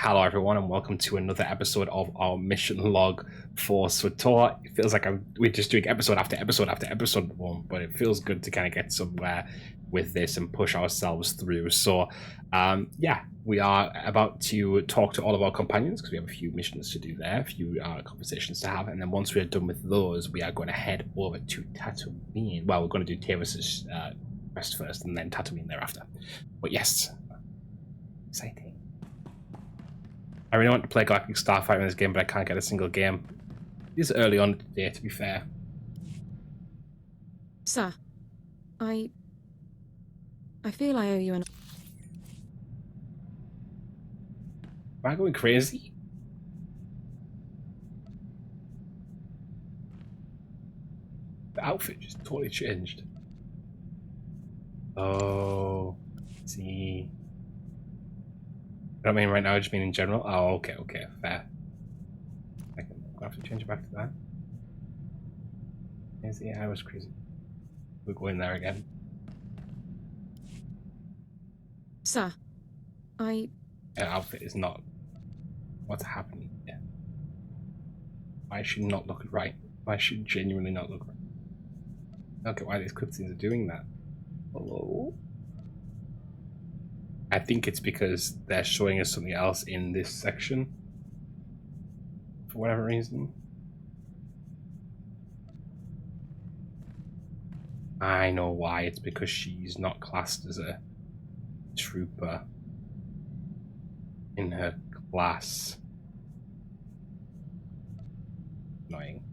Hello everyone and welcome to another episode of our mission log for SWTOR. It feels like we're just doing episode after episode after episode one, but it feels good to kind of get somewhere with this and push ourselves through. So yeah, we are about to talk to all of our companions because we have a few missions to do there, a few conversations to have, and then once we're done with those, we are going to head over to Tatooine. Well, we're going to do Tavus's quest first and then Tatooine thereafter. But yes, exciting. I really want to play Galactic Starfighter in this game, but I can't get a single game. It is early on today, to be fair. Sir, I feel I owe you an... Am I going crazy? The outfit just totally changed. Oh, see. I don't mean right now, I just mean in general. Oh, okay, fair. I'm gonna have to change it back to that. Yeah, I was crazy. We're going there again. Sir, An outfit is not what's happening here. Why should not look right? Why should genuinely not look right? Okay, why these cutscenes are doing that? Hello? I think it's because they're showing us something else in this section. For whatever reason. I know why. It's because she's not classed as a trooper in her class. Annoying.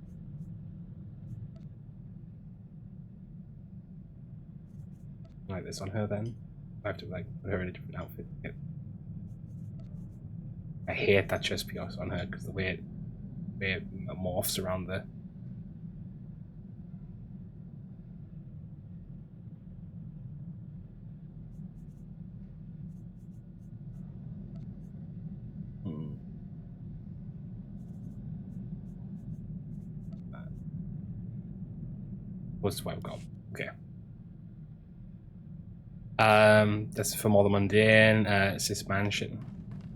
Like this on her then. I have to put her in a different outfit. Yeah. I hate that chest piece on her because the way it morphs around the... What's the way I've got? Okay. That's for more the mundane, cis mansion.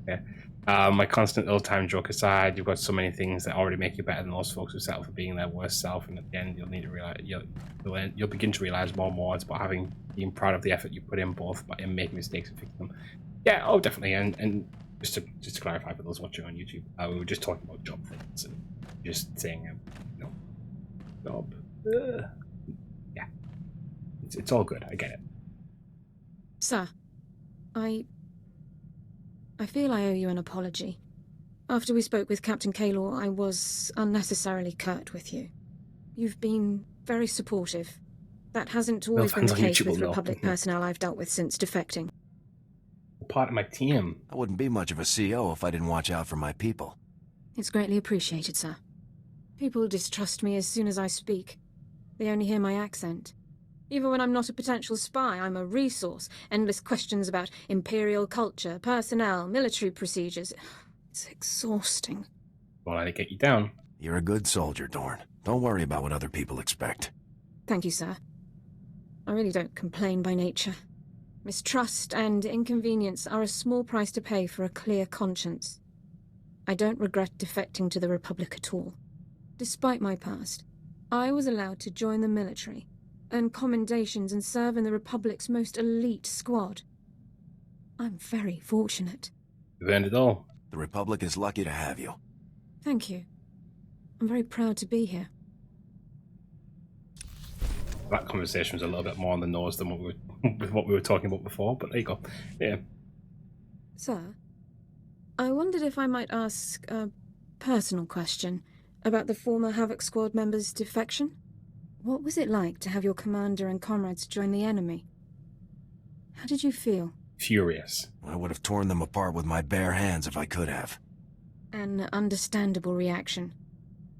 Okay. My constant ill-timed joke aside, you've got so many things that already make you better than those folks who settle for being their worst self, and at the end you'll need to realize you'll begin to realize more and more it's about being proud of the effort you put in, both in making mistakes and fixing them. Yeah, oh definitely, and just to clarify for those watching on YouTube, we were just talking about job things and just saying, job. Yeah, it's all good. I get it. Sir, I feel I owe you an apology. After we spoke with Captain Kaylor, I was unnecessarily curt with you. You've been very supportive. That hasn't always been the case with Republic personnel I've dealt with since defecting. Part of my team. I wouldn't be much of a CO if I didn't watch out for my people. It's greatly appreciated, sir. People distrust me as soon as I speak. They only hear my accent. Even when I'm not a potential spy, I'm a resource. Endless questions about Imperial culture, personnel, military procedures. It's exhausting. Well, I get you down. You're a good soldier, Dorn. Don't worry about what other people expect. Thank you, sir. I really don't complain by nature. Mistrust and inconvenience are a small price to pay for a clear conscience. I don't regret defecting to the Republic at all. Despite my past, I was allowed to join the military, earn commendations and serve in the Republic's most elite squad. I'm very fortunate. You've earned it all. The Republic is lucky to have you. Thank you. I'm very proud to be here. That conversation was a little bit more on the nose than what we were talking about before, but there you go. Yeah. Sir, I wondered if I might ask a personal question about the former Havoc Squad member's defection. What was it like to have your commander and comrades join the enemy? How did you feel? Furious. I would have torn them apart with my bare hands if I could have. An understandable reaction.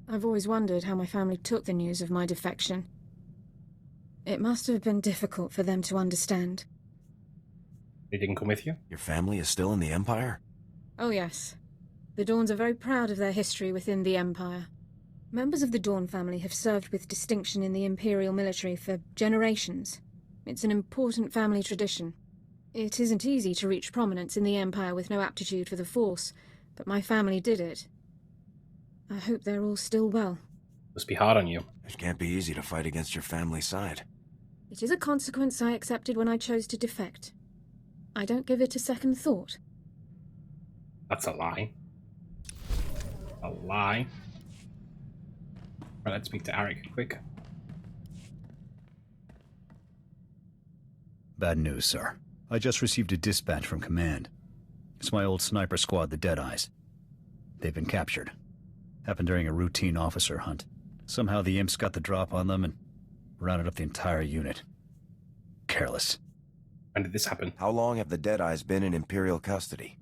I've always wondered how my family took the news of my defection. It must have been difficult for them to understand. They didn't come with you? Your family is still in the Empire? Oh yes. The Dorns are very proud of their history within the Empire. Members of the Dorn family have served with distinction in the Imperial military for generations. It's an important family tradition. It isn't easy to reach prominence in the Empire with no aptitude for the Force, but my family did it. I hope they're all still well. Must be hard on you. It can't be easy to fight against your family's side. It is a consequence I accepted when I chose to defect. I don't give it a second thought. That's a lie. A lie. Right, let's speak to Arik quick. Bad news, sir. I just received a dispatch from command. It's my old sniper squad, the Deadeyes. They've been captured. Happened during a routine officer hunt. Somehow the imps got the drop on them and rounded up the entire unit. Careless. When did this happen? How long have the Deadeyes been in Imperial custody?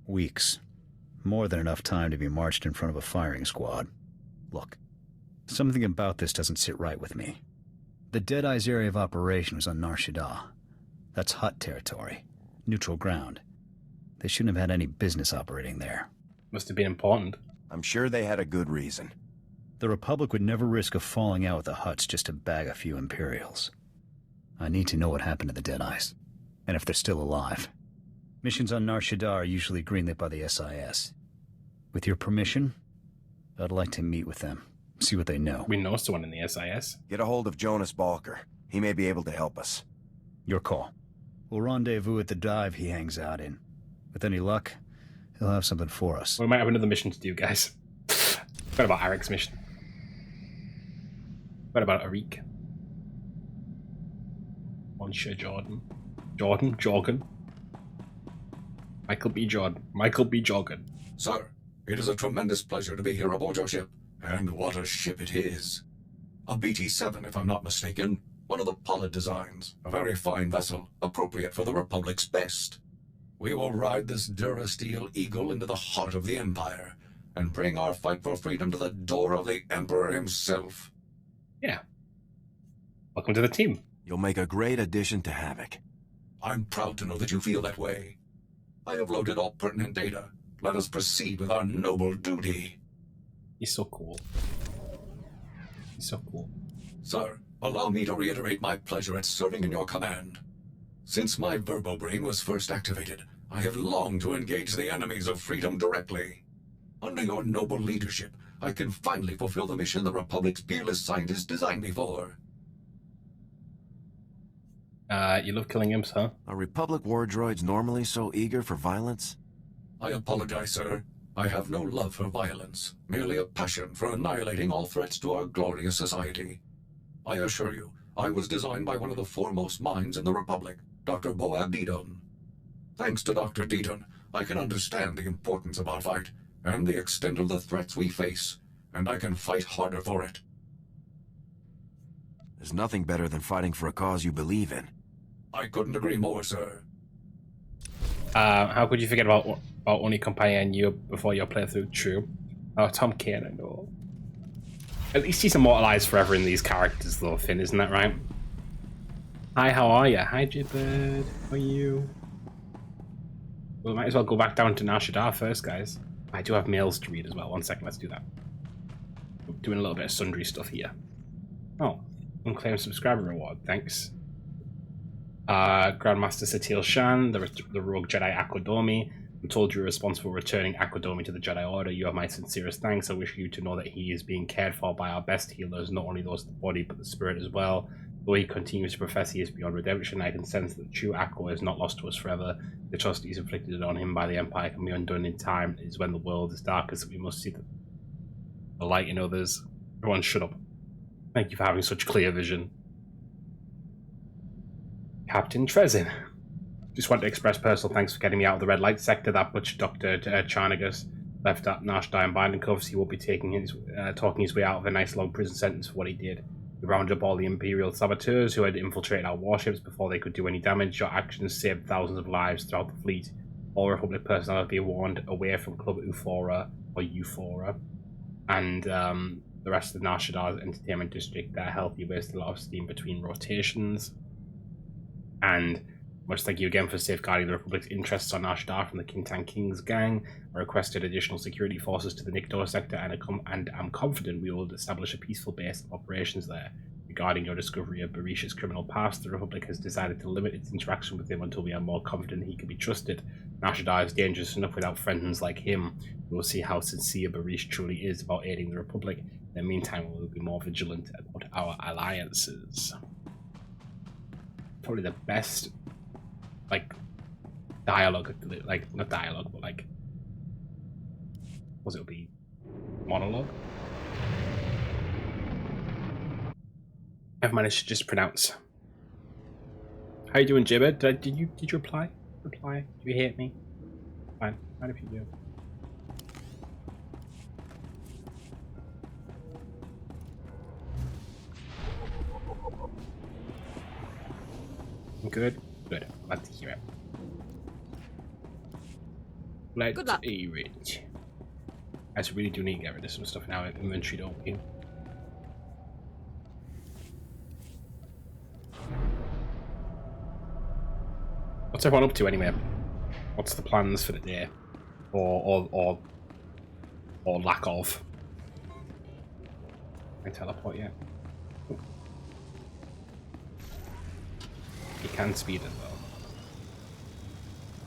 Weeks. More than enough time to be marched in front of a firing squad. Look, something about this doesn't sit right with me. The Deadeyes' area of operation was on Nar Shaddaa. That's Hutt territory. Neutral ground. They shouldn't have had any business operating there. Must have been important. I'm sure they had a good reason. The Republic would never risk a falling out with the Hutts just to bag a few Imperials. I need to know what happened to the Deadeyes, and if they're still alive. Missions on Nar Shaddaa are usually greenlit by the SIS. With your permission, I'd like to meet with them, see what they know. We know someone in the SIS. Get a hold of Jonas Balker. He may be able to help us. Your call. We'll rendezvous at the dive he hangs out in. With any luck, he'll have something for us. We might have another mission to do, guys. What about Arik's mission? What about Arik? Monsieur Jordan. Jordan. Michael B. Jordan. Sir, it is a tremendous pleasure to be here aboard your ship. And what a ship it is. A BT-7, if I'm not mistaken. One of the Pollard designs. A very fine vessel, appropriate for the Republic's best. We will ride this Durasteel Eagle into the heart of the Empire, and bring our fight for freedom to the door of the Emperor himself. Yeah. Welcome to the team. You'll make a great addition to Havoc. I'm proud to know that you feel that way. I have loaded all pertinent data. Let us proceed with our noble duty. He's so cool. Sir, allow me to reiterate my pleasure at serving in your command. Since my verbobrain was first activated, I have longed to engage the enemies of freedom directly. Under your noble leadership, I can finally fulfill the mission the Republic's fearless scientists designed me for. You love killing imps, huh? Are Republic war droids normally so eager for violence? I apologize, sir. I have no love for violence, merely a passion for annihilating all threats to our glorious society. I assure you, I was designed by one of the foremost minds in the Republic, Dr. Boab Deedon. Thanks to Dr. Deedon, I can understand the importance of our fight, and the extent of the threats we face, and I can fight harder for it. There's nothing better than fighting for a cause you believe in. I couldn't agree more, sir. How could you forget about only companion you before your playthrough? True. Oh, Tom Kane, I know. At least he's immortalized forever in these characters, though, Finn, isn't that right? Hi, how are you? Hi, Jibbird. How are you? We might as well go back down to Nar Shaddaa first, guys. I do have mails to read as well. 1 second, let's do that. I'm doing a little bit of sundry stuff here. Oh, unclaimed subscriber reward. Thanks. Grandmaster Satil Shan, the rogue Jedi Akodomi. I'm told you're responsible for returning Akodomi to the Jedi Order. You have my sincerest thanks. I wish you to know that he is being cared for by our best healers, not only those of the body, but the spirit as well. Though he continues to profess he is beyond redemption, I can sense that the true Akko is not lost to us forever. The atrocities inflicted on him by the Empire can be undone in time. It is when the world is darkest that we must see the light in others. Everyone shut up. Thank you for having such clear vision. Captain Trezin. Just want to express personal thanks for getting me out of the red light sector. That butcher Dr. Charnagus left at Nar Shaddaa in binding cuffs. He will be talking his way out of a nice long prison sentence for what he did. We rounded up all the Imperial saboteurs who had infiltrated our warships before they could do any damage. Your actions saved thousands of lives throughout the fleet. All Republic personnel be warned away from Club Euphora, or Euphora, and the rest of Nar Shaddaa's entertainment district. They're healthy, waste a lot of steam between rotations. And much thank you again for safeguarding the Republic's interests on Nar Shaddaa from the Kintan King's gang. I requested additional security forces to the Nikdor sector, and I'm confident we will establish a peaceful base of operations there. Regarding your discovery of Berish's criminal past, the Republic has decided to limit its interaction with him until we are more confident he can be trusted. Nar Shaddaa is dangerous enough without friends like him. We will see how sincere Berish truly is about aiding the Republic. In the meantime, we will be more vigilant about our alliances. Probably the best, like, dialogue, like, not dialogue, but like, what it'll be, monologue? I've managed to just pronounce. How you doing, Jibber? Did you reply? Reply? Do you hate me? Fine. Fine if you do. Good. Good. Glad to hear it. Glad Good luck. to hear it. I just really do need to get rid of some stuff now in inventory, don't we? What's everyone up to anyway? What's the plans for the day? Or lack of? Can I teleport yet? Oh. You can speed it though.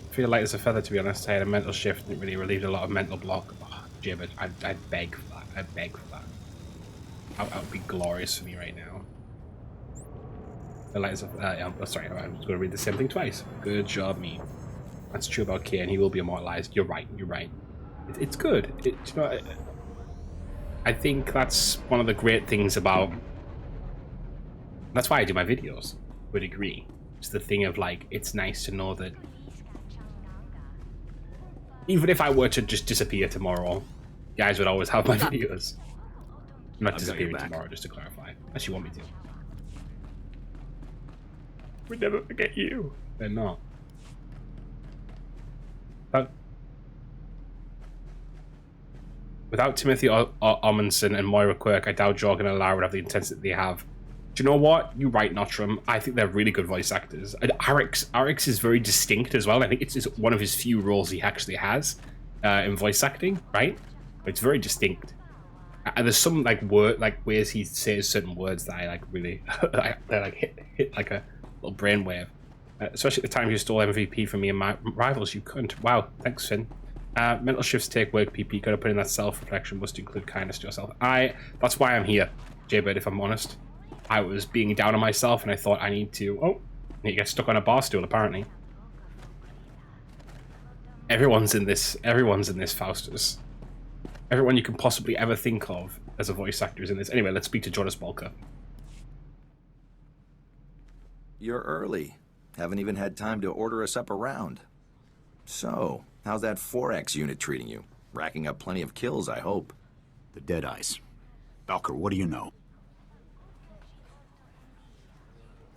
I feel light as a feather, to be honest. I had a mental shift and it really relieved a lot of mental block. Oh, Jibber, I'd beg for that. I'd beg for that. That would be glorious for me right now. The light as a, oh, sorry, I was going to read the same thing twice. Good job, me. That's true about Kane. He will be immortalized. You're right. You're right. It's good. You know, I think that's one of the great things about. That's why I do my videos. Would agree. It's the thing of like, it's nice to know that even if I were to just disappear tomorrow, you guys would always have my videos. I'm not disappearing tomorrow, just to clarify. Unless you want me to. We'd never forget you. They're not. Without Timothy Amundsen and Moira Quirk, I doubt Jorgen and Lara would have the intensity they have. Do you know what? You're right, Notram. I think they're really good voice actors. And Arix is very distinct as well. I think it's one of his few roles he actually has in voice acting, right? It's very distinct. And there's some like ways he says certain words that I like really they like hit like a little brainwave. Especially at the time you stole MVP from me and my rivals, you couldn't. Wow, thanks, Finn. Mental shifts take work, PP. Gotta put in that self-reflection, must include kindness to yourself. That's why I'm here, Jaybird, if I'm honest. I was being down on myself and I thought I need to, I need to get stuck on a bar stool, apparently. Everyone's in this, Faustus. Everyone you can possibly ever think of as a voice actor is in this. Anyway, let's speak to Jonas Balker. You're early. Haven't even had time to order us up a round. So, how's that 4X unit treating you? Racking up plenty of kills, I hope. The Deadeyes. Balker, what do you know?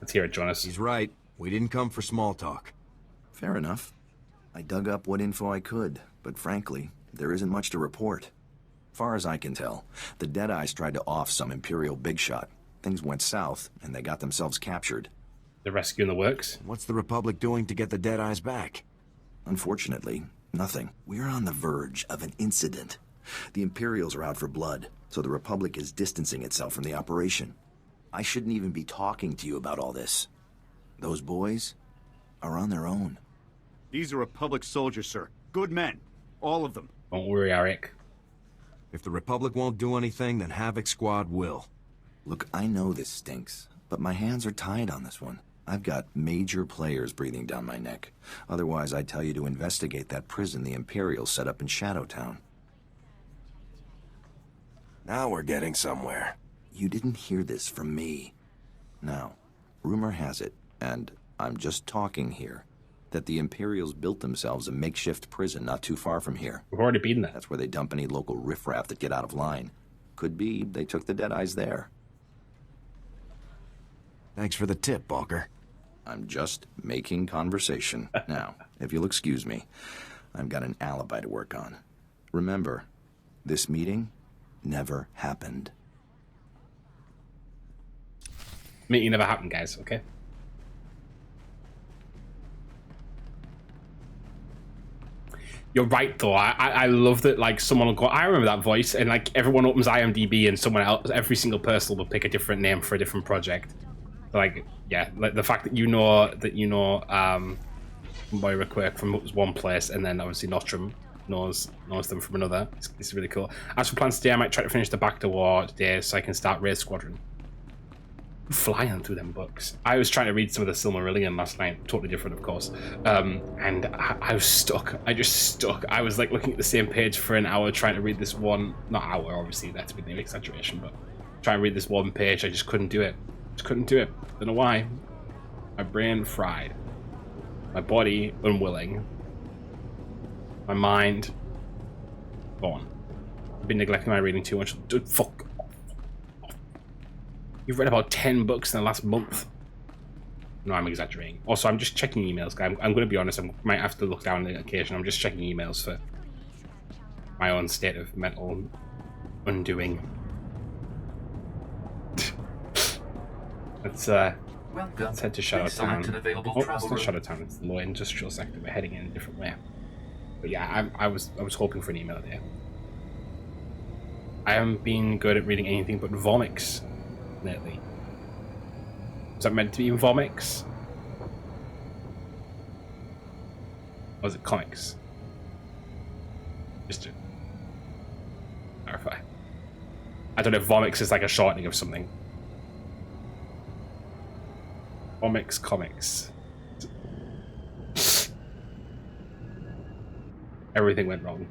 Let's hear it, Jonas. He's right. We didn't come for small talk. Fair enough. I dug up what info I could, but frankly, there isn't much to report. Far as I can tell, the Deadeyes tried to off some Imperial big shot. Things went south, and they got themselves captured. The rescue in the works? What's the Republic doing to get the Deadeyes back? Unfortunately, nothing. We're on the verge of an incident. The Imperials are out for blood, so the Republic is distancing itself from the operation. I shouldn't even be talking to you about all this. Those boys are on their own. These are Republic soldiers, sir. Good men. All of them. Don't worry, Arik. If the Republic won't do anything, then Havoc Squad will. Look, I know this stinks, but my hands are tied on this one. I've got major players breathing down my neck. Otherwise, I'd tell you to investigate that prison the Imperials set up in Shadowtown. Now we're getting somewhere. You didn't hear this from me. Now, rumor has it, and I'm just talking here, that the Imperials built themselves a makeshift prison not too far from here. We've already been there. That's where they dump any local riffraff that get out of line. Could be they took the Deadeyes there. Thanks for the tip, Balker. I'm just making conversation. Now, if you'll excuse me, I've got an alibi to work on. Remember, this meeting never happened. Meeting never happened, guys, okay? You're right though. I love that. Like someone will go, I remember that voice, and like everyone opens IMDb, and someone else, every single person will pick a different name for a different project. Like yeah, like the fact that you know Moira Quirk from one place, and then obviously Nostrum knows them from another. It's really cool. As for plans today, I might try to finish the Back to War today so I can start Raid Squadron. Flying through them books. I was trying to read some of the Silmarillion last night, totally different of course, and I was stuck. I just stuck. I was like looking at the same page for an hour trying to read this one, not hour obviously, that's a bit of an exaggeration, but trying to read this one page. I just couldn't do it. Don't know why. My brain fried, my body unwilling, my mind gone. I've been neglecting my reading too much. Dude, fuck. You've read about 10 books in the last month. No, I'm exaggerating. Also, I'm just checking emails. I'm going to be honest, I might have to look down on the occasion. I'm just checking emails for my own state of mental undoing. Let's head to Shadow Town. Oh, it's not Shadow Town, it's the low industrial sector. We're heading in a different way. But yeah, I was hoping for an email there. I haven't been good at reading anything but Vomix lately. Was that meant to be Vomix? Or was it comics? Just to clarify. I don't know if Vomix is like a shortening of something. Vomix comics. Everything went wrong.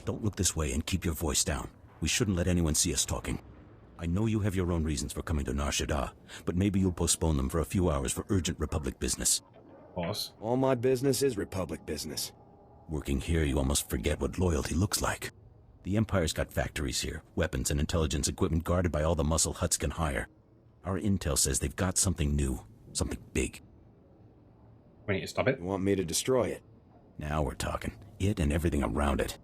Don't look this way and keep your voice down. We shouldn't let anyone see us talking. I know you have your own reasons for coming to Nar Shaddaa, but maybe you'll postpone them for a few hours for urgent Republic business. Boss. All my business is Republic business. Working here, you almost forget what loyalty looks like. The Empire's got factories here, weapons and intelligence equipment guarded by all the muscle Hutts can hire. Our intel says they've got something new, something big. We need to stop it. You want me to destroy it? Now we're talking. It and everything around it.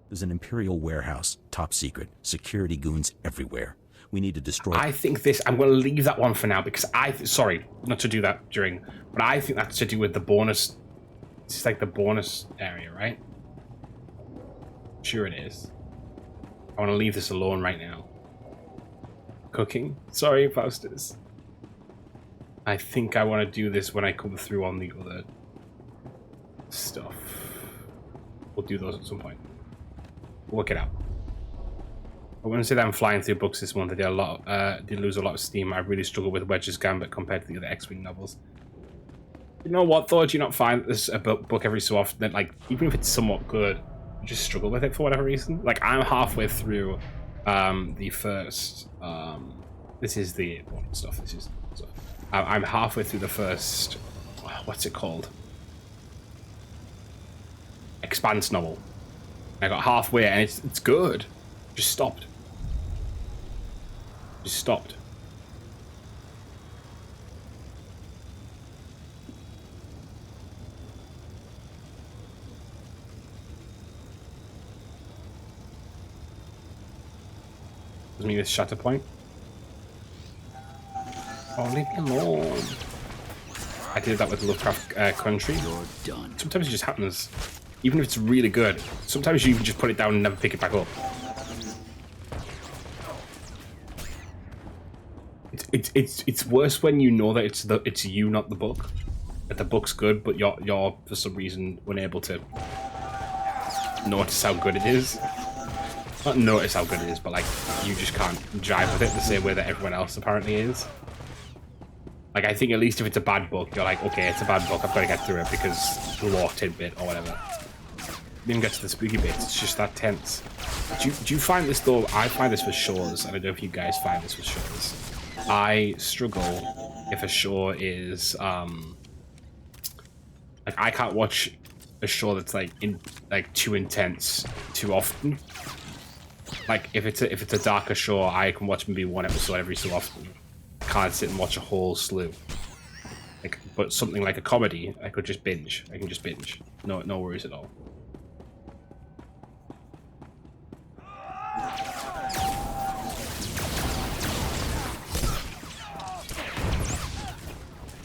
There's an Imperial warehouse, top secret, security goons everywhere. We need to destroy... I think this... I'm going to leave that one for now because sorry, not to do that during... But I think that's to do with the bonus... It's like the bonus area, right? Sure it is. I want to leave this alone right now. Cooking? Sorry, Faustus. I think I want to do this when I come through on the other stuff. We'll do those at some point. We'll work it out. I wouldn't say that I'm flying through books this month. I did lose a lot of steam. I really struggled with Wedge's Gambit compared to the other X-Wing novels. You know what, though? Do you not find this a book every so often that, like, even if it's somewhat good, you just struggle with it for whatever reason? Like, I'm halfway through the first... this is the important stuff. This is... So, I'm halfway through the first... What's it called? Expanse novel. I got halfway and it's good. Just stopped. Just stopped. Doesn't mean this shutter point. Oh, leave me alone. I did that with Lovecraft Country. You're done. Sometimes it just happens. Even if it's really good, sometimes you can just put it down and never pick it back up. It's worse when you know that it's you, not the book. That the book's good, but you're for some reason unable to notice how good it is. Not notice how good it is, but like you just can't jive with it the same way that everyone else apparently is. Like, I think at least if it's a bad book, you're like, okay, it's a bad book, I've got to get through it because lore tidbit or whatever. Didn't get to the spooky bits, it's just that tense. Do you find this though? I find this with shows, and I don't know if you guys find this with shows. I struggle if a show is like, I can't watch a show that's like too intense too often. Like if it's a darker show, I can watch maybe one episode every so often. I can't sit and watch a whole slew. Like, but something like a comedy, I could just binge. I can just binge. No worries at all.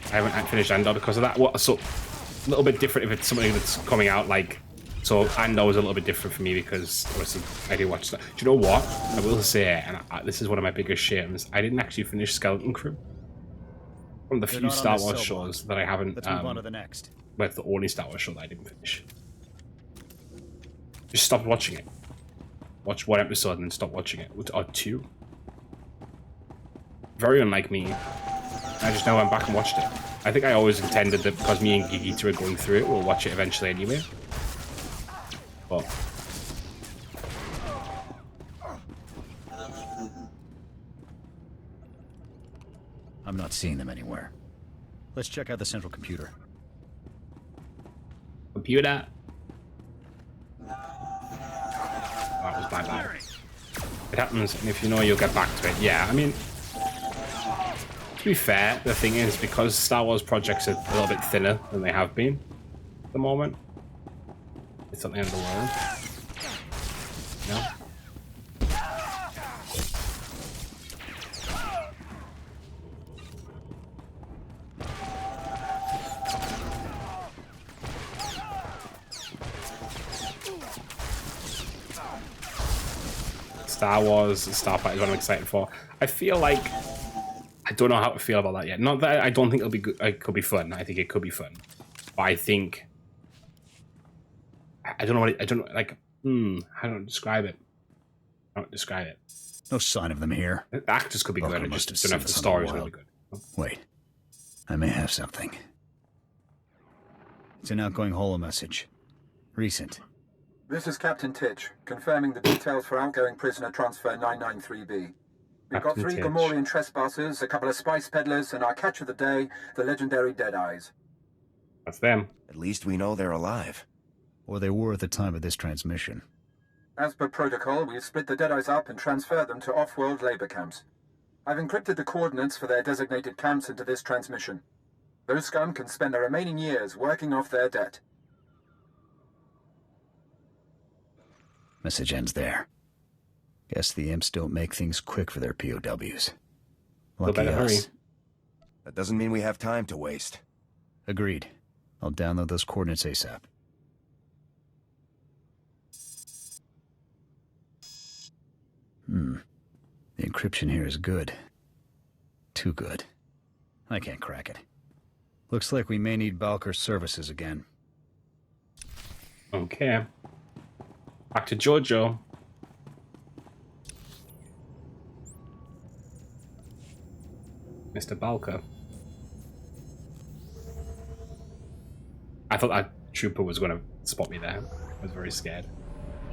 I haven't finished Andor because of that. What? So a little bit different if it's something that's coming out like. So Andor was a little bit different for me because obviously I do watch that. Do you know what? I will say, and this is one of my biggest shames. I didn't actually finish Skeleton Crew. One of the few Star Wars shows that I haven't. Let's move on to the next. But the only Star Wars show that I didn't finish. Just stop watching it. Watch one episode and then stop watching it. Or two. Very unlike me. I just now went back and watched it. I think I always intended that because me and Gigita are going through it, we'll watch it eventually anyway. But I'm not seeing them anywhere. Let's check out the central computer. Computer. That was my bad. It happens, and if you know, you'll get back to it. Yeah, I mean, to be fair, the thing is, because Star Wars projects are a little bit thinner than they have been at the moment, it's not the end of the world. No? Star Wars and Starfighter is what I'm excited for. I feel like I don't know how to feel about that yet. Not that I don't think it'll be good. It could be fun. I think it could be fun, but I think I don't know what I don't like. How do I describe it? I don't describe it. No sign of them here. The actors could be good. I just don't know if the story is really good. Wait, I may have something. It's an outgoing holo message. Recent. This is Captain Titch, confirming the details for outgoing prisoner transfer 993B. We've got 3 Gamorrean trespassers, a couple of spice peddlers, and our catch of the day, the legendary Deadeyes. That's them. At least we know they're alive. Or they were at the time of this transmission. As per protocol, we've split the Deadeyes up and transferred them to off-world labor camps. I've encrypted the coordinates for their designated camps into this transmission. Those scum can spend their remaining years working off their debt. Message ends there. Guess the imps don't make things quick for their POWs. Lucky us. That doesn't mean we have time to waste. Agreed. I'll download those coordinates ASAP. The encryption here is good. Too good. I can't crack it. Looks like we may need Balker's services again. Okay. Back to Jojo. Mr. Balker. I thought that trooper was going to spot me there. I was very scared.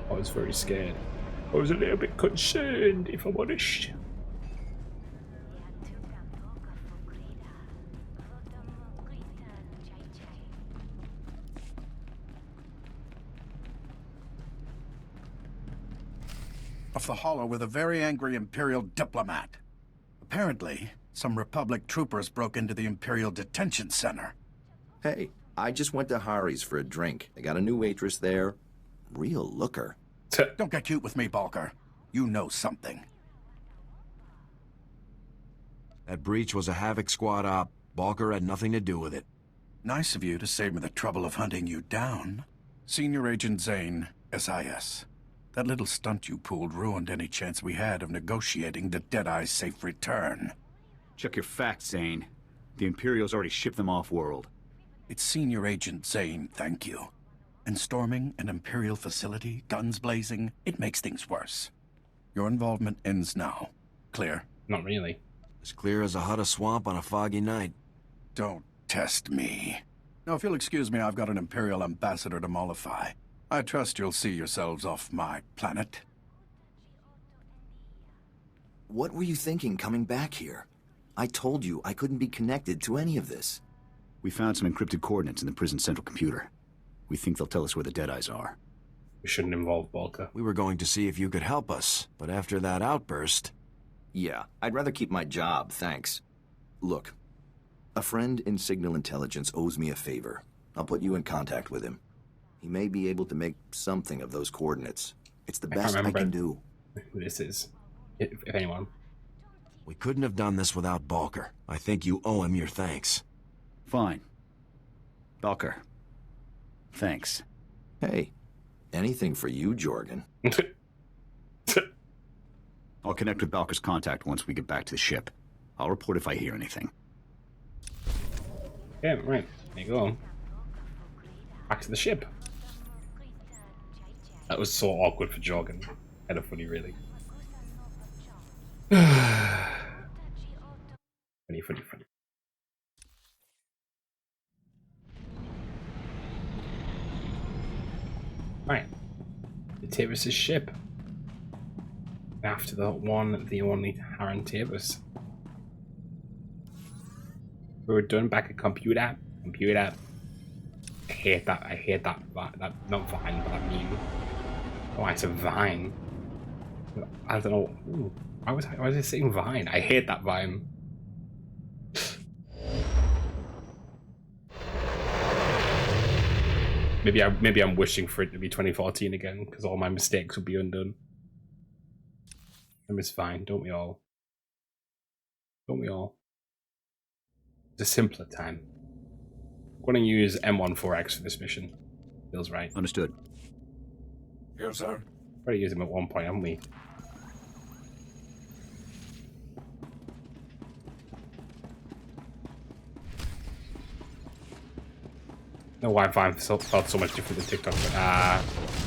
I was very scared. I was a little bit concerned, if I'm honest. Off the hollow with a very angry Imperial diplomat. Apparently, some Republic troopers broke into the Imperial Detention Center. Hey, I just went to Hari's for a drink. They got a new waitress there. Real looker. Don't get cute with me, Balker. You know something. That breach was a Havoc Squad op. Balker had nothing to do with it. Nice of you to save me the trouble of hunting you down. Senior Agent Zane, SIS. That little stunt you pulled ruined any chance we had of negotiating the Deadeye's safe return. Check your facts, Zane. The Imperials already shipped them off-world. It's Senior Agent Zane, thank you. And storming an Imperial facility, guns blazing, it makes things worse. Your involvement ends now. Clear? Not really. As clear as a Hutta swamp on a foggy night. Don't test me. Now, if you'll excuse me, I've got an Imperial ambassador to mollify. I trust you'll see yourselves off my planet. What were you thinking coming back here? I told you I couldn't be connected to any of this. We found some encrypted coordinates in the prison's central computer. We think they'll tell us where the Deadeyes are. We shouldn't involve Balker. We were going to see if you could help us, but after that outburst... Yeah, I'd rather keep my job, thanks. Look, A friend in signal intelligence owes me a favor. I'll put you in contact with him. He may be able to make something of those coordinates. It's the best I can do. Who this is, if anyone. We couldn't have done this without Balker. I think you owe him your thanks. Fine. Balker. Thanks. Hey, anything for you, Jorgen. I'll connect with Balker's contact once we get back to the ship. I'll report if I hear anything. Yeah, right. There you go. Back to the ship. That was so awkward for Jorgen. Kind of funny, really. Funny. Right. The Tavus' ship. After the one, the only Harren Tavus. We were done back at computer. I hate that. That not Vine, but that meme. Oh, it's a Vine. I don't know. Ooh, why was I saying Vine? I hate that Vine. Maybe I'm wishing for it to be 2014 again, because all my mistakes would be undone. I miss Vine, don't we all? Don't we all? It's a simpler time. I'm going to use M14X for this mission. Feels right. Understood. Yes, sir. Already used him at one point, haven't we? No, why Vine felt so much different than TikTok, but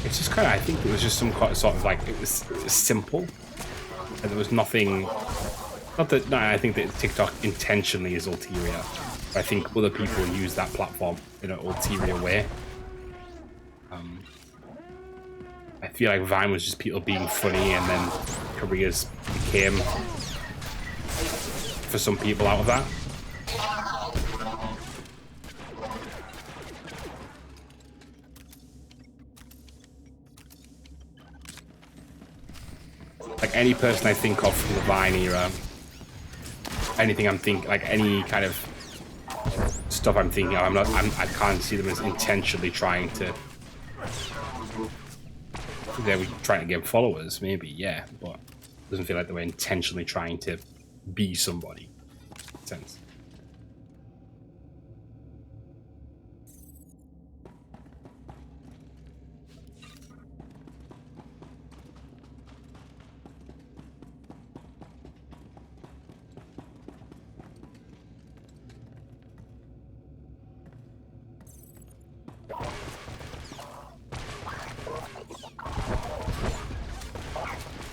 it's just kind of, I think it was just some sort of like, it was simple, and there was nothing, not that, no, I think that TikTok intentionally is ulterior, but I think other people use that platform in an ulterior way. I feel like Vine was just people being funny, and then careers became, for some people, out of that. Like any person I think of from the Vine era, anything I'm thinking, like any kind of stuff I'm thinking of, I can't see them as intentionally trying to. They were trying to get followers, maybe, yeah, but it doesn't feel like they were intentionally trying to be somebody. Makes sense.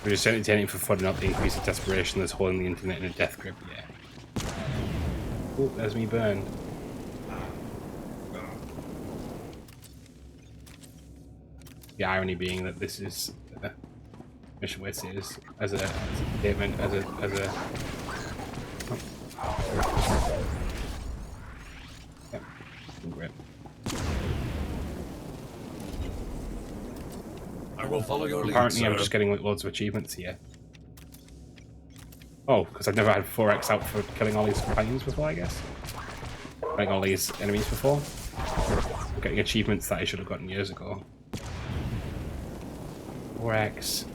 We're just entertaining for fun, not the increase of desperation that's holding the internet in a death grip, yeah. Oh, there's me burned. The irony being that this is mission where it is as a statement, as a yeah, grip. I will follow your lead, Apparently, sir. I'm just getting loads of achievements here. Oh, because I've never had 4x out for killing all these companions before, I guess. Killing all these enemies before. I'm getting achievements that I should have gotten years ago. 4x.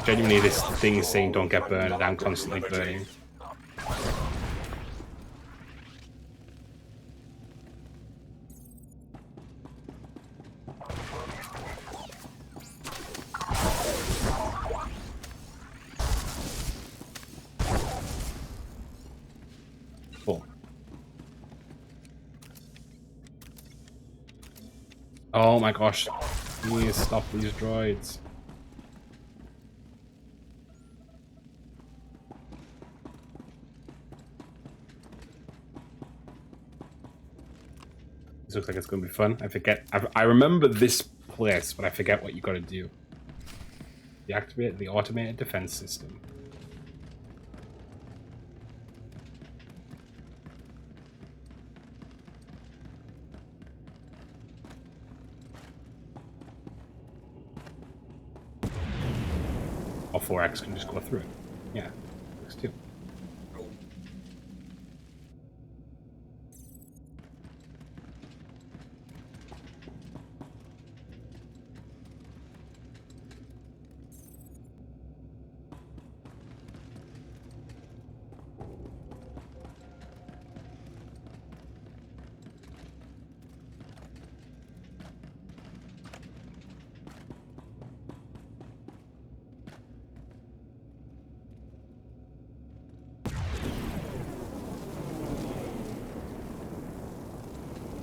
Genuinely, this thing is saying don't get burned, and I'm constantly burning. Cool. Oh my gosh. Please stop these droids. This looks like it's going to be fun. I forget. I remember this place, but I forget what you got to do. Deactivate the automated defense system. or 4X can just go through it. Yeah, works too.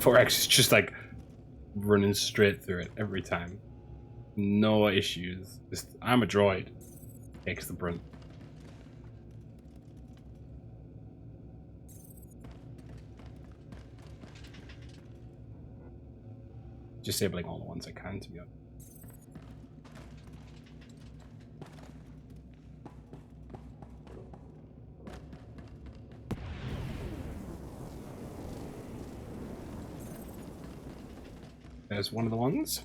Forex is just like running straight through it every time. No issues. Just, I'm a droid. Takes the brunt. Disabling all the ones I can, to be honest. There's one of the ones.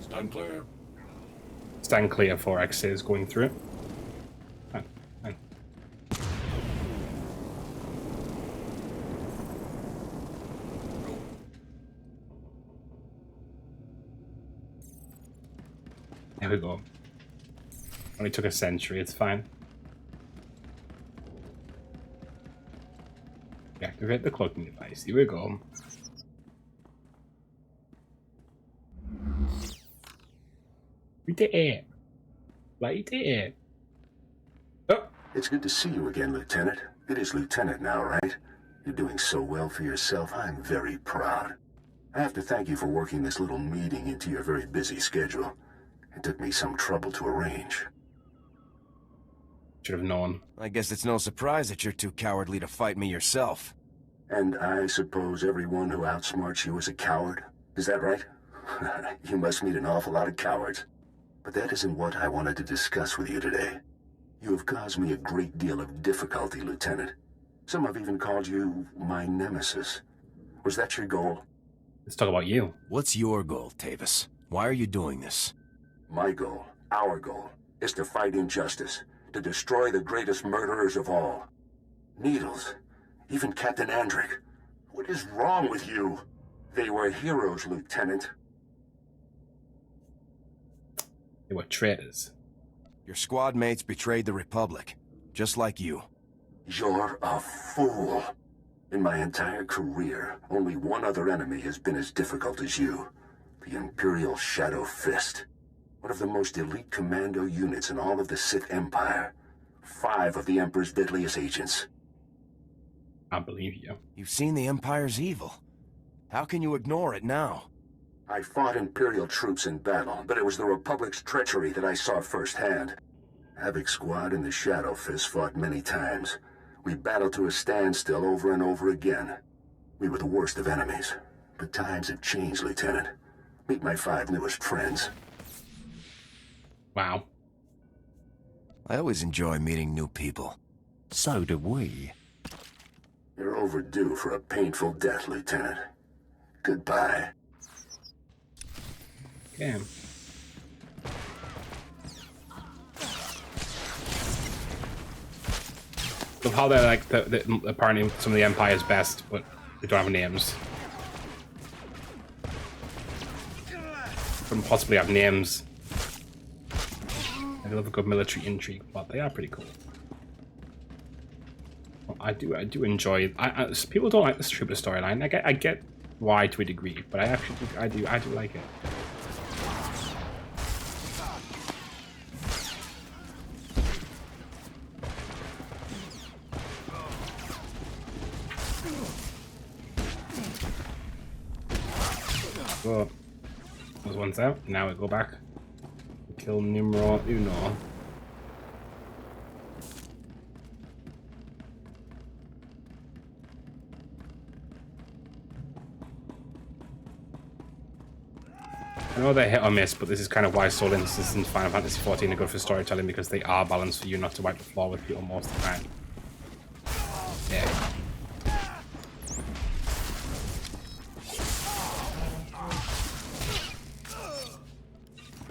Stand clear. Stand clear, 4X is going through it. Fine. There we go. Only took a century, it's fine. Deactivate the cloaking device. Here we go. We did it. Like it. Oh. It's good to see you again, Lieutenant. It is Lieutenant now, right? You're doing so well for yourself. I'm very proud. I have to thank you for working this little meeting into your very busy schedule. It took me some trouble to arrange. Should have known. I guess it's no surprise that you're too cowardly to fight me yourself. And I suppose everyone who outsmarts you is a coward? Is that right? You must meet an awful lot of cowards. But that isn't what I wanted to discuss with you today. You have caused me a great deal of difficulty, Lieutenant. Some have even called you my nemesis. Was that your goal? Let's talk about you. What's your goal, Tavus? Why are you doing this? My goal, our goal, is to fight injustice, to destroy the greatest murderers of all. Needles, even Captain Andric. What is wrong with you? They were heroes, Lieutenant. They were traitors. Your squad mates betrayed the Republic, just like you. You're a fool. In my entire career, only one other enemy has been as difficult as you. The Imperial Shadow Fist. One of the most elite commando units in all of the Sith Empire. 5 of the Emperor's deadliest agents. I believe you. You've seen the Empire's evil. How can you ignore it now? I fought Imperial troops in battle, but it was the Republic's treachery that I saw firsthand. Havoc Squad and the Shadow Fist fought many times. We battled to a standstill over and over again. We were the worst of enemies. But times have changed, Lieutenant. Meet my 5 newest friends. Wow. I always enjoy meeting new people. So do we. You're overdue for a painful death, Lieutenant. Goodbye. Okay. Of how they're like apparently some of the Empire's best, but they don't have names. Couldn't possibly have names. I love a good military intrigue, but they are pretty cool. Well, I do enjoy. People don't like this Trooper storyline. I get why to a degree, but I actually I do like it. Well, those one's out. Now we go back. Kill numero uno. I know they're hit or miss, but this is kind of why soul instances in Final Fantasy XIV are good for storytelling, because they are balanced for you not to wipe the floor with people most of the time. Yeah.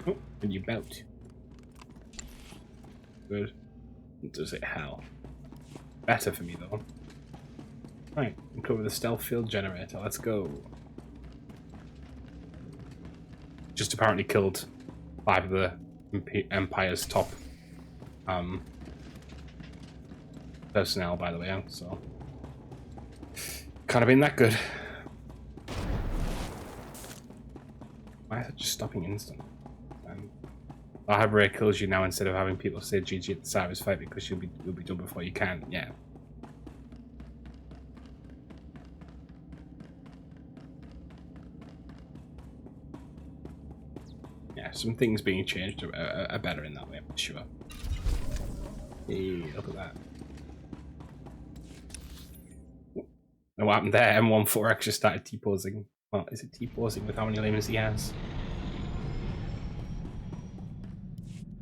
Oh, and you belt. Good. Does it hell? Better for me though. Right, uncover the stealth field generator. Let's go. Just apparently killed 5 of the Empire's top personnel, by the way, so can't have been that good. Why is it just stopping instant? Library kills you now instead of having people say GG at the start of his fight because you'll be done before you can. Yeah. Yeah, some things being changed are better in that way, I'm sure. Hey, look at that. And what happened there? M14 just started T-posing. Well, is it T-posing with how many lemons he has?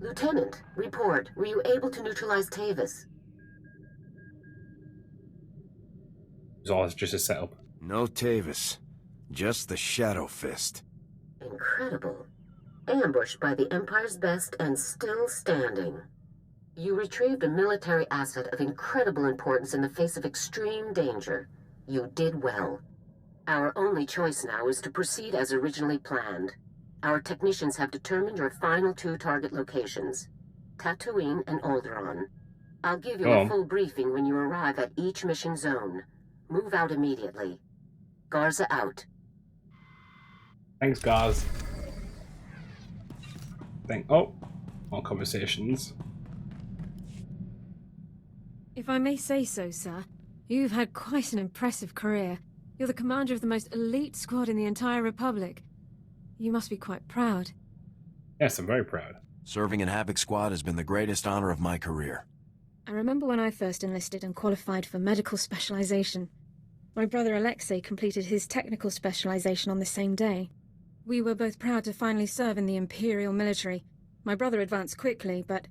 Lieutenant, report. Were you able to neutralize Tavus? It's all just a setup. No Tavus. Just the Shadow Fist. Incredible. Ambushed by the Empire's best and still standing. You retrieved a military asset of incredible importance in the face of extreme danger. You did well. Our only choice now is to proceed as originally planned. Our technicians have determined your final 2 target locations, Tatooine and Alderaan. I'll give you a full briefing when you arrive at each mission zone. Move out immediately. Garza out. Thanks, Gaz. Oh, more conversations. If I may say so, sir, you've had quite an impressive career. You're the commander of the most elite squad in the entire Republic. You must be quite proud. Yes, I'm very proud. Serving in Havoc Squad has been the greatest honor of my career. I remember when I first enlisted and qualified for medical specialization. My brother Alexei completed his technical specialization on the same day. We were both proud to finally serve in the Imperial military. My brother advanced quickly, but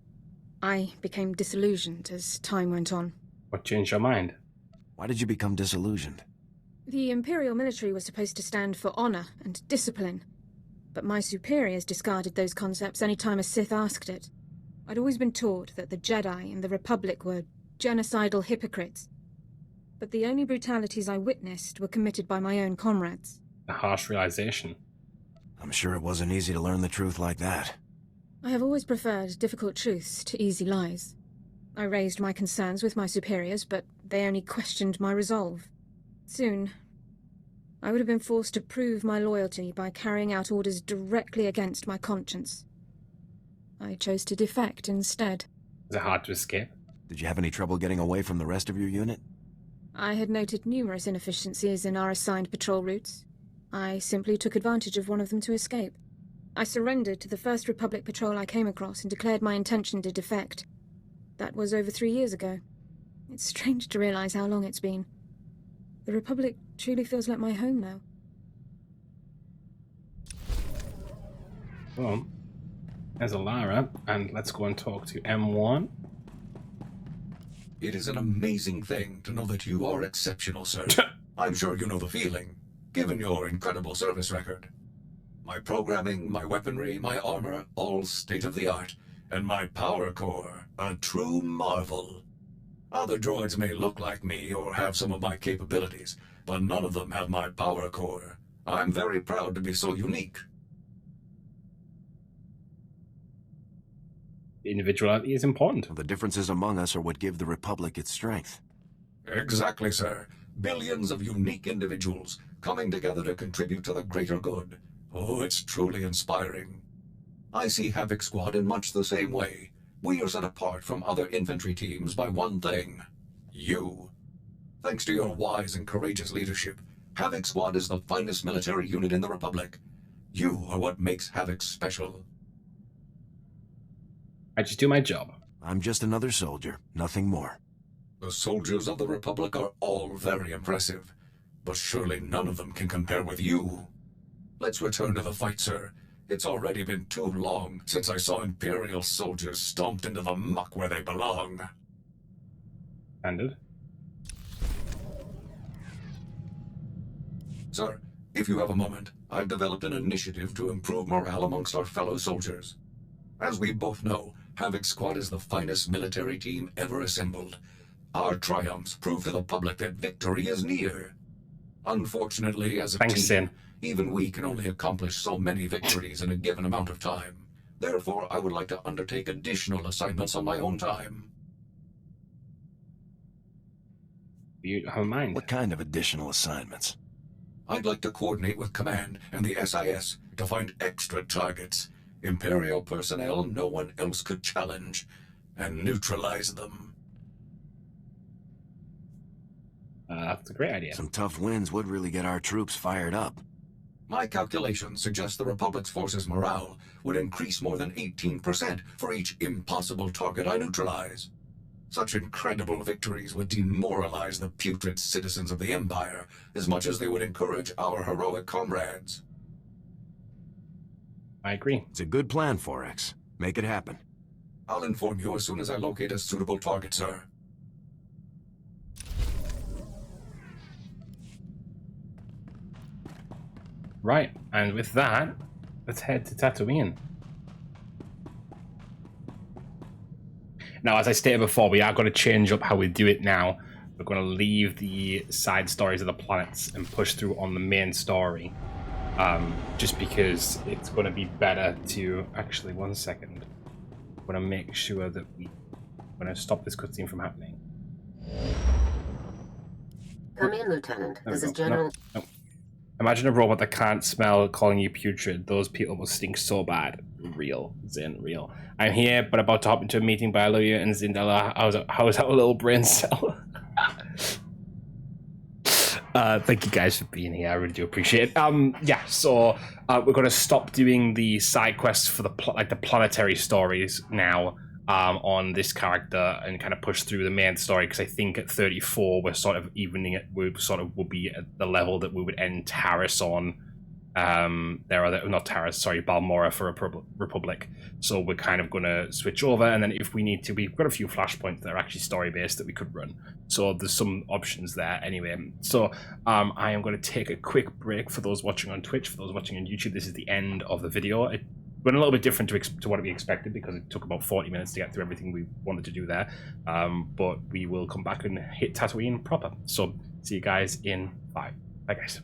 I became disillusioned as time went on. What changed your mind? Why did you become disillusioned? The Imperial military was supposed to stand for honor and discipline, but my superiors discarded those concepts any time a Sith asked it. I'd always been taught that the Jedi and the Republic were genocidal hypocrites, but the only brutalities I witnessed were committed by my own comrades. A harsh realization. I'm sure it wasn't easy to learn the truth like that. I have always preferred difficult truths to easy lies. I raised my concerns with my superiors, but they only questioned my resolve. Soon, I would have been forced to prove my loyalty by carrying out orders directly against my conscience. I chose to defect instead. Is it hard to escape? Did you have any trouble getting away from the rest of your unit? I had noted numerous inefficiencies in our assigned patrol routes. I simply took advantage of one of them to escape. I surrendered to the first Republic patrol I came across and declared my intention to defect. That was over 3 years ago. It's strange to realize how long it's been. The Republic truly feels like my home now. Well, there's Alara, and let's go and talk to M1. It is an amazing thing to know that you are exceptional, sir. I'm sure you know the feeling, given your incredible service record. My programming, my weaponry, my armor, all state-of-the-art, and my power core, a true marvel. Other droids may look like me or have some of my capabilities, but none of them have my power core. I'm very proud to be so unique. Individuality is important. The differences among us are what give the Republic its strength. Exactly, sir. Billions of unique individuals coming together to contribute to the greater good. Oh, it's truly inspiring. I see Havoc Squad in much the same way. We are set apart from other infantry teams by one thing. You. Thanks to your wise and courageous leadership, Havoc Squad is the finest military unit in the Republic. You are what makes Havoc special. I just do my job. I'm just another soldier, nothing more. The soldiers of the Republic are all very impressive, but surely none of them can compare with you. Let's return to the fight, sir. It's already been too long since I saw Imperial soldiers stomped into the muck where they belong. Standard. Sir, if you have a moment, I've developed an initiative to improve morale amongst our fellow soldiers. As we both know, Havoc Squad is the finest military team ever assembled. Our triumphs prove to the public that victory is near. Unfortunately, as a team, even we can only accomplish so many victories in a given amount of time. Therefore, I would like to undertake additional assignments on my own time. You have a mind? What kind of additional assignments? I'd like to coordinate with Command and the SIS to find extra targets, Imperial personnel no one else could challenge, and neutralize them. That's a great idea. Some tough wins would really get our troops fired up. My calculations suggest the Republic's forces' morale would increase more than 18% for each impossible target I neutralize. Such incredible victories would demoralize the putrid citizens of the Empire as much as they would encourage our heroic comrades. I agree. It's a good plan, Forex. Make it happen. I'll inform you as soon as I locate a suitable target, sir. Right, and with that, let's head to Tatooine. Now, as I stated before, we are going to change up how we do it now. We're going to leave the side stories of the planets and push through on the main story. Just because it's going to be better to... Actually, one second. I'm going to make sure that we're going to stop this cutscene from happening. Come in, Lieutenant. This is General... No. Imagine a robot that can't smell calling you putrid. Those people will stink so bad. Real. Zin, real. I'm here, but about to hop into a meeting by Aloya and Zindala. How's our little brain cell? Thank you guys for being here. I really do appreciate it. Yeah, so we're going to stop doing the side quests for the planetary stories now on this character and kind of push through the main story, because I think at 34 we're sort of evening it. We sort of will be at the level that we would end Taris on. Balmora for Republic. So we're kind of going to switch over, and then if we need to, we've got a few flashpoints that are actually story-based that we could run. So there's some options there anyway. So I am going to take a quick break for those watching on Twitch. For those watching on YouTube, this is the end of the video. It went a little bit different to what we expected, because it took about 40 minutes to get through everything we wanted to do there. But we will come back and hit Tatooine proper. So see you guys in 5. Bye, guys.